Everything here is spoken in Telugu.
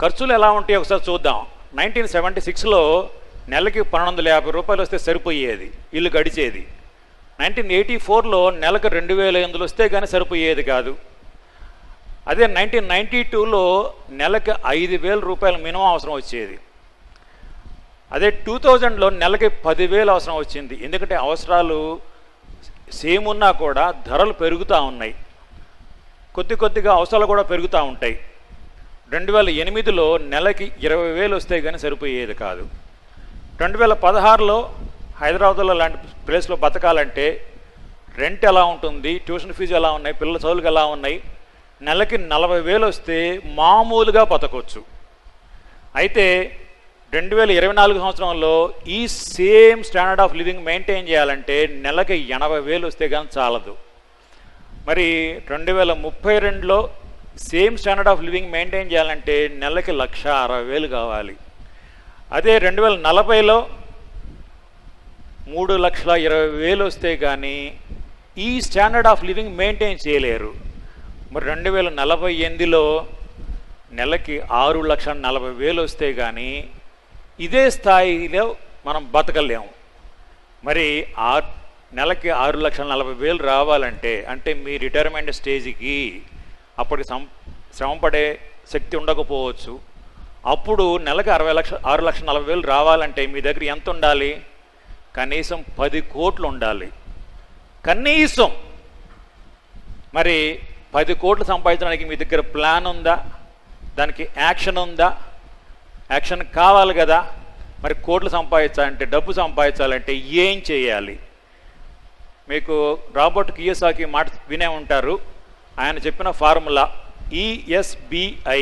ఖర్చులు ఎలా ఉంటాయో ఒకసారి చూద్దాం. 1976లో నెలకి 1250 రూపాయలు వస్తే సరిపోయేది, ఇల్లు గడిచేది. 1984లో నెలకు 2800 వస్తే కానీ సరిపోయేది కాదు. అదే 1992లో నెలకి 5000 రూపాయలు మినిమం అవసరం వచ్చేది. అదే 2000లో నెలకి 10,000 అవసరం వచ్చింది. ఎందుకంటే అవసరాలు సేమ్ ఉన్నా కూడా ధరలు పెరుగుతూ ఉన్నాయి, కొద్దిగా అవసరాలు కూడా పెరుగుతూ ఉంటాయి. 2008లో నెలకి 20,000 వస్తే కానీ సరిపోయేది కాదు. 2016లో హైదరాబాద్లో లాంటి ప్లేస్లో బతకాలంటే రెంట్ ఎలా ఉంటుంది, ట్యూషన్ ఫీజు ఎలా ఉన్నాయి, పిల్లల చదువులు ఎలా ఉన్నాయి, నెలకి 40,000 వస్తే మామూలుగా బతకొచ్చు. అయితే 2024 సంవత్సరంలో ఈ same standard of living maintain చేయాలంటే నెలకి 80,000 వస్తే కానీ చాలదు. మరి 2032లో same standard of living maintain చేయాలంటే నెలకి 1,60,000 కావాలి. అదే 2040లో 3,20,000 వస్తే కానీ ఈ స్టాండర్డ్ ఆఫ్ లివింగ్ మెయింటైన్ చేయలేరు. మరి 2048లో నెలకి 6,40,000 వస్తే కానీ ఇదే స్థాయిలో మనం బతకలేము. మరి నెలకి 6,40,000 రావాలంటే అంటే మీ రిటైర్మెంట్ స్టేజ్కి అప్పటికి శ్రమపడే శక్తి ఉండకపోవచ్చు. అప్పుడు నెలకి 6,40,000 రావాలంటే మీ దగ్గర ఎంత ఉండాలి? కనీసం 10 కోట్లు ఉండాలి కనీసం. మరి 10 కోట్లు సంపాదించడానికి మీ దగ్గర ప్లాన్ ఉందా? దానికి యాక్షన్ ఉందా? యాక్షన్ కావాలి కదా. మరి కోట్లు సంపాదించాలంటే, డబ్బు సంపాదించాలంటే ఏం చేయాలి? మీకు రాబర్ట్ కియోసాకి మాట వినే ఉంటారు. ఆయన చెప్పిన ఫార్ములా ESBI